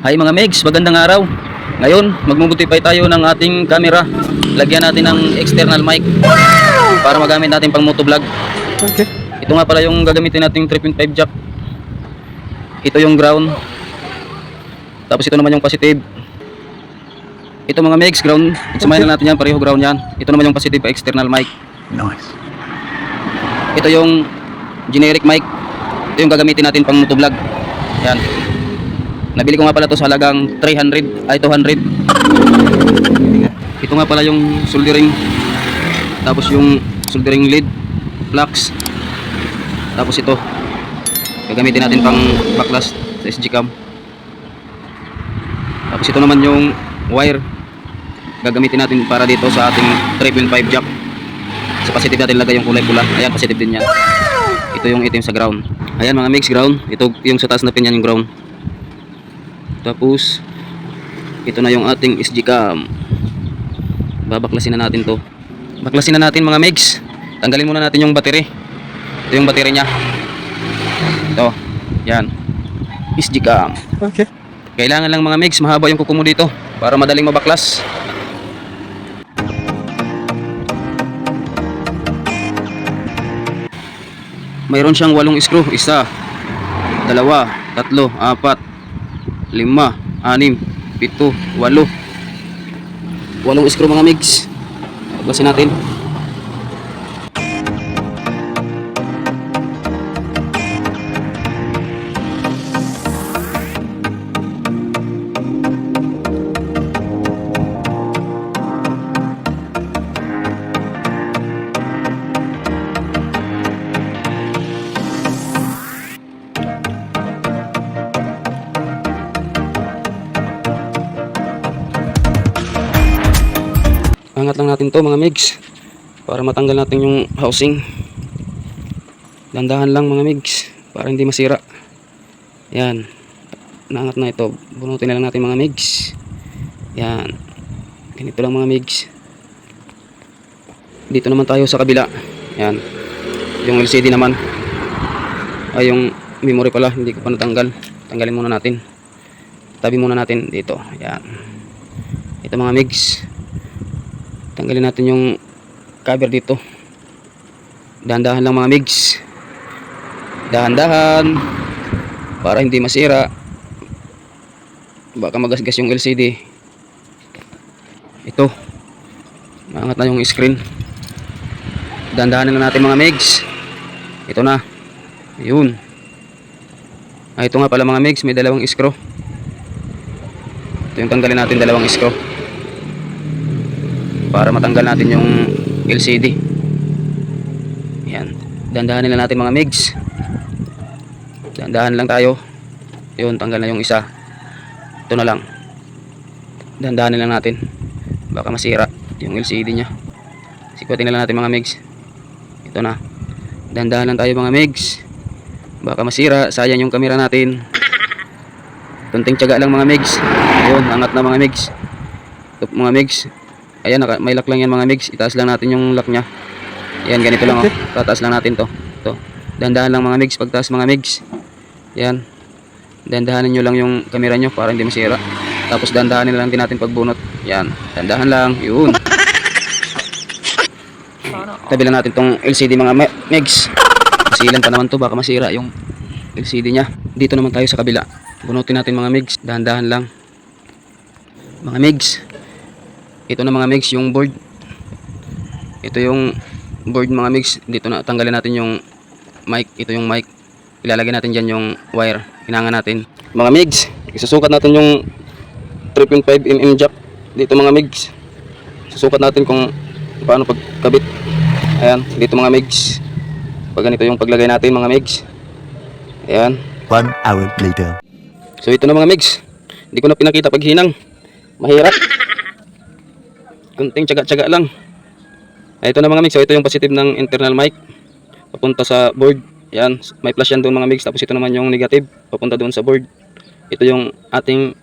Hi mga Megs, magandang araw. Ngayon, magmumodify tayo ng ating camera. Lagyan natin ng external mic para magamit natin pang motovlog. Okay. Ito nga pala yung gagamitin nating 3.5 jack. Ito yung ground. Tapos ito naman yung positive. Ito mga Megs, ground. Iksamahin lang natin yan, pareho ground yan. Ito naman yung positive pa external mic. Nice. Ito yung generic mic. Ito yung gagamitin natin pang motovlog. Yan. Nabili ko nga pala to sa halagang 300 ay 200. Ito nga pala yung soldering. Tapos yung soldering lead, flux. Tapos ito gagamitin natin pang backlash sa SG cam. Tapos ito naman yung wire gagamitin natin para dito sa ating 3.5 jack. Sa positive natin lagay yung kulay pula. Ayan, positive din yan. Ito yung itim sa ground. Ayan mga mix ground. Ito yung sa taas na pin yan yung ground. Tapos ito na yung ating SG cam. Babaklasin na natin to. Baklasin na natin mga megs. Tanggalin muna natin yung battery. Ito yung battery nya. Ito. Yan. SG cam. Okay. Kailangan lang mga megs mahaba yung kuko mo dito para madaling mabaklas. Mayroon siyang 8 screw. 1, 2, 3, 4, 5, 6, 7, 8. 8 screw mga migs. Baklasin natin. Angat lang natin to mga migs para matanggal natin yung housing. Dandahan lang mga migs para hindi masira. Yan. Naangat na ito. Bunutin na lang natin mga migs. Yan. Ganito lang mga migs. Dito naman tayo sa kabila. Yan. Yung LCD naman. Ay yung memory pala hindi ko pa natanggal. Tanggalin muna natin. Tabi muna natin dito. Yan. Ito mga migs. Tanggalin natin yung cover dito. Dahan-dahan lang mga migs. Dahan-dahan para hindi masira. Baka magasgas yung LCD. Ito. Maangat na yung screen. Dahan-dahan lang natin mga migs. Ito na. Yun. Ito nga pala mga migs, may 2 screw. Ito yung tanggalin natin 2 screw. Para matanggal natin yung LCD. Yan. Dandahanin lang natin mga migs. Dandahan lang tayo. Yun, tanggal na yung isa. Ito na lang. Dandahanin lang natin. Baka masira yung LCD nya. Sikwatin na lang natin mga migs. Ito na. Dandahan lang tayo mga migs. Baka masira. Sayang yung camera natin. Tunting tiyaga lang mga migs. Ayun, angat na mga migs. Ito mga migs. Ayan, may lock lang yan mga migs. Itaas lang natin yung lock nya. Ayan, ganito lang oh. Tataas lang natin to. Ito. Dandahan lang mga migs. Pagtaas mga migs. Ayan. Dandahanin nyo lang yung camera nyo para hindi masira. Tapos dandahanin lang din natin pagbunot. Ayan. Dandahan lang. Yun. Tabi lang natin tong LCD mga migs. Masilan pa naman to. Baka masira yung LCD nya. Dito naman tayo sa kabila. Bunutin natin mga migs. Dahan-dahan lang. Mga migs. Ito na mga migs yung board. Ito yung board mga migs. Dito na tanggalin natin yung mic. Ito yung mic. Ilalagay natin dyan yung wire. Hinangan natin. Mga migs, isusukat natin yung 3.5mm jack. Dito mga migs. Susukat natin kung paano pagkabit. Ayan, dito mga migs. Pag ganito yung paglagay natin mga migs. Ayan. 1 hour later. So ito na mga migs. Hindi ko na pinakita pag hinang. Mahirap. Kunting tiyaga-tiyaga lang. Ito na mga migs. So ito yung positive ng internal mic. Papunta sa board. Yan. May flash yan doon mga migs. Tapos ito naman yung negative. Papunta doon sa board. Ito yung ating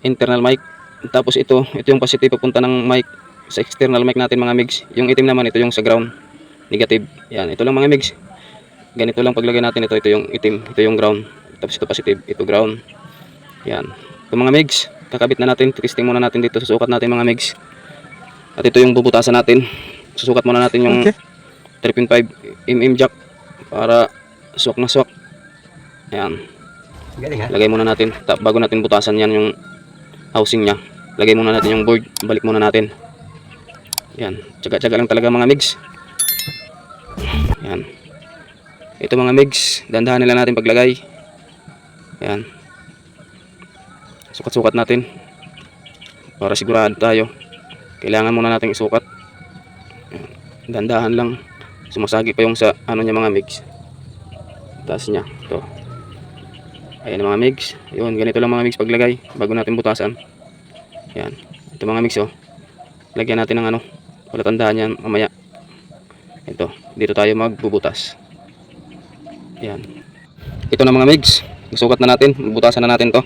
internal mic. Tapos ito yung positive papunta ng mic sa external mic natin mga migs. Yung itim naman ito yung sa ground. Negative. Yan. Ito lang mga migs. Ganito lang paglagay natin. Ito yung itim. Ito yung ground. Tapos ito positive. Ito ground. Yan. Ito mga migs, kakabit na natin. Testing muna natin dito. Susukat natin mga migs. At ito yung bubutasan natin. Susukat muna natin yung Okay. 3.5 jack para swak na swak. Ayan. Galing ha? Lagay muna natin. Bago natin butasan yan yung housing nya. Lagay muna natin yung board. Balik muna natin. Ayan. Tsaga-tsaga lang talaga mga migs. Ayan. Ito mga migs. Dandahan nila natin paglagay. Ayan. Sukat-sukat natin. Para sigurado tayo. Kailangan muna natin isukat. Ayan. Dandahan lang. Sumasagi pa yung sa ano niya mga migs. Taas niya. Ito. Ayan mga migs. Yun. Ganito lang mga migs paglagay. Bago natin butasan. Ayan. Ito mga migs oh. Lagyan natin ng ano. Wala tandaan yan mamaya. Ito. Dito tayo magbubutas. Ayan. Ito na mga migs. Sukat na natin. Butasan na natin to.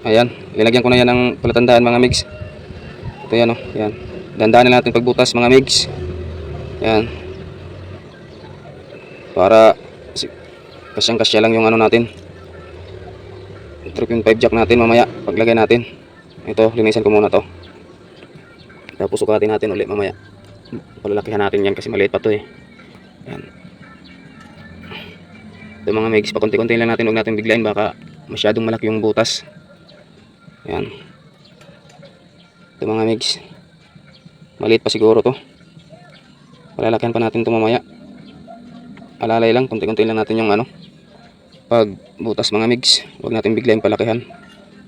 Ayan. Linagyan ko na yan ng palatandaan mga migs. Ito yan oh. Ayan. Dandaan na natin pagbutas mga migs. Ayan. Para kasyang-kasya lang yung ano natin. 3.5 jack natin mamaya. Paglagay natin. Ito. Linisan ko muna to. Tapos sukatin natin ulit mamaya. Palalakihan natin yan kasi maliit pa to eh. Ayan. Ito mga migs, pakunti-kunti lang natin, huwag natin biglayin, baka masyadong malaki yung butas. Ayan. Ito mga migs, maliit pa siguro to. Palalakihan pa natin ito mamaya. Alalay lang, kunti-kunti lang natin yung ano, pag butas mga migs, huwag natin biglayin palakihan,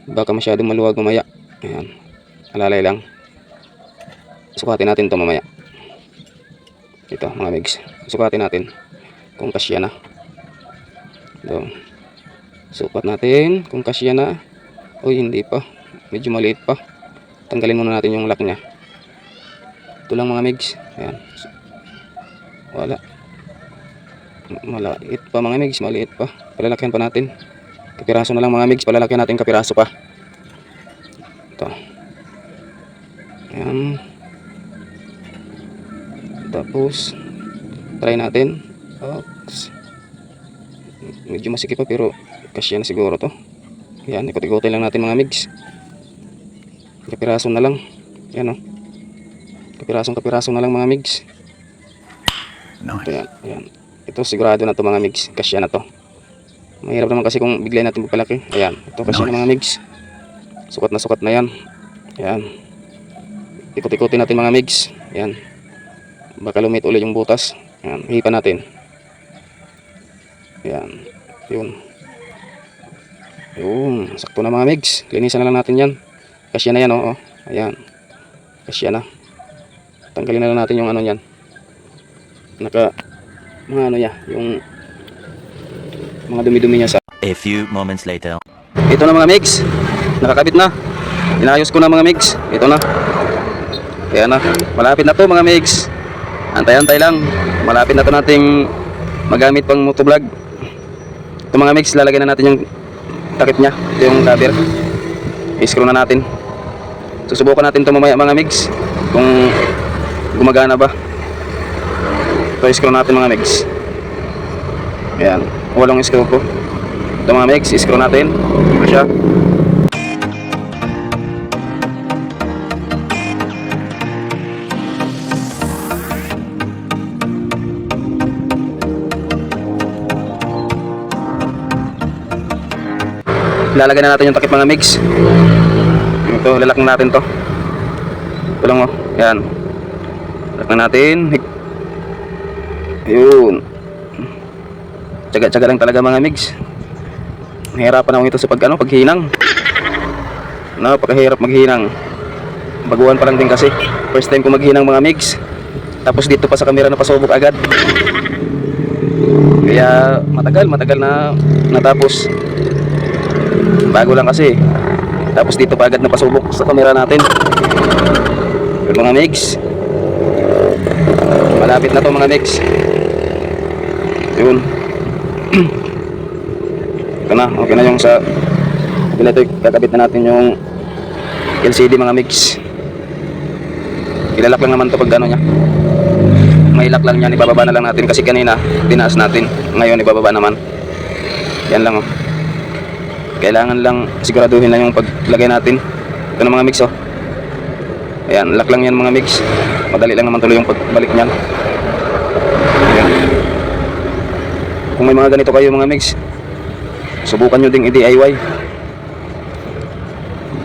baka masyadong maluwag mamaya. Ayan. Alalay lang. Sukatin natin ito mamaya. Ito mga migs, sukatin natin kung kasya na. Ito. Sukat natin kung kasya na. Uy, hindi pa. Medyo maliit pa. Tanggalin muna natin yung lock nya. Ito lang mga migs. Ayan. Wala. Maliit pa mga migs. Maliit pa. Palalakihan pa natin. Kapiraso na lang mga migs. Palalakihan natin kapiraso pa. Ito. Ayan. Tapos try natin. Oops. Medyo masikip pa pero kasya na siguro to. Yan, ikot-ikotin lang natin mga migs. Kapiraso na lang. Yan o. Kapiraso na lang mga migs. Nice. Yan, yan. Ito sigurado na to mga migs. Kasya na to. Mahirap naman kasi kung biglayin natin pagpalaki. Ayan, ito kasya na mga migs. Sukat na yan. Yan. Ikot-ikotin natin mga migs. Yan. Baka lumit ulit yung butas. Yan, hipan natin. Yan. Yun. Yun. Sakto na mga migs. Linisan na lang natin yan. Kasya na yan oh. Ayan. Kasya na. Tanggalin na lang natin yung ano yan. Mga ano niya. Yung mga dumi-dumi niya sa. A few moments later. Ito na mga migs. Nakakabit na. Inayos ko na mga migs. Ito na. Kaya na. Malapit na to mga migs. Antay-antay lang. Malapit na to nating magamit pang motovlog. Ito mga migs, lalagyan na natin yung takip nya. Ito yung cover. I-screw na natin. Susubukan natin ito mamaya mga migs kung gumagana ba. Ito i-screw natin mga migs. Ayan, walang screw ko. Ito mga migs, i-screw natin. Ito siya. Lalagyan na natin yung takip mga migs. Ito, lalak na natin to. Ito lang oh. Yan. Lalak na natin. Ayun. Tsaga-tsaga lang talaga mga migs. Mahirapan ako ito sa paghinang. Napakahirap maghinang. Baguhan pa lang din kasi. First time ko maghinang mga migs. Tapos dito pa sa camera na pasubok agad. Kaya matagal na natapos. Bago lang kasi. Tapos dito pa agad na pasubok sa camera natin. Yung mga migs. Malapit na to mga migs. Yun. Ito na. Okay na yung sa kabila ito. Kakabit na natin yung LCD mga migs. Ilalak lang naman to pag gano'n nya. May lock lang yan. Ibababa na lang natin kasi kanina tinaas natin. Ngayon ibababa naman. Yan lang oh. Kailangan lang siguraduhin lang yung paglagay natin. Ito na mga mix oh. Ayan, lock lang yan mga mix. Madali lang naman tuloy yung pagbalik niyan. Ayan. Kung may mga ganito kayo mga mix, subukan nyo ding i-DIY.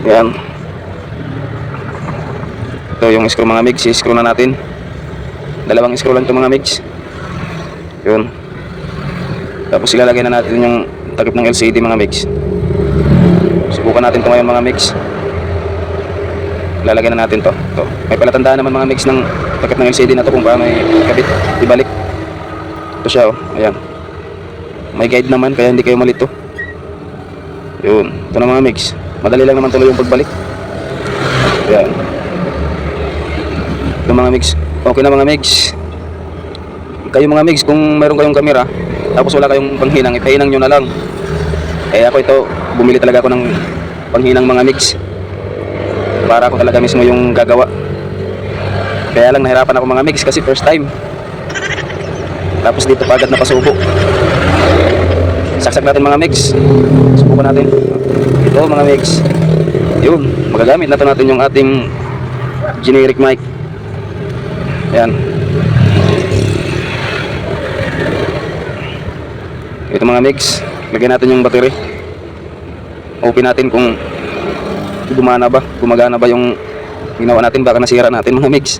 Ayan. Ito yung screw mga mix, i-screw na natin. Dalawang screw lang ito mga mix. Yun. Tapos ilalagay na natin yung takip ng LCD mga mix. Subukan natin ito ngayon mga mix. Lalagay na natin to. Ito. May palatandaan naman mga mix ng takip ng LCD na to kung paano ikabit, ibalik. Ito siya oh. Ayan. May guide naman kaya hindi kayo malito. Yun. Ito na mga mix. Madali lang naman tuloy yung pagbalik. Ayan. Ito mga mix. Okay na mga mix. Kayo mga mix, kung mayroon kayong camera tapos wala kayong panghinang, ipahinang nyo na lang. Eh ako ito, bumili talaga ako ng panghinang mga mix para ako talaga mismo yung gagawa. Kaya lang nahirapan ako mga mix kasi first time. Tapos dito pa agad napasubo. Saksak natin mga mix. Subukan natin. Ito mga mix. Yun, magagamit na to natin yung ating generic mic. Ayan. Ito mga mix, lagyan natin yung battery. Open natin kung gumana ba, gumagana ba yung ginawa natin, baka nasira natin mga mix.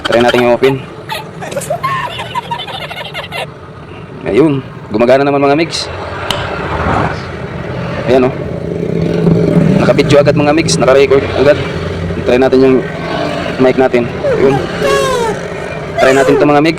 Try natin yung open. Ayun, gumagana naman mga mix. Ayan o. Nakabidyo agad mga mix, naka-record agad. Try natin yung mic natin. Ayun. Try natin ito mga mix.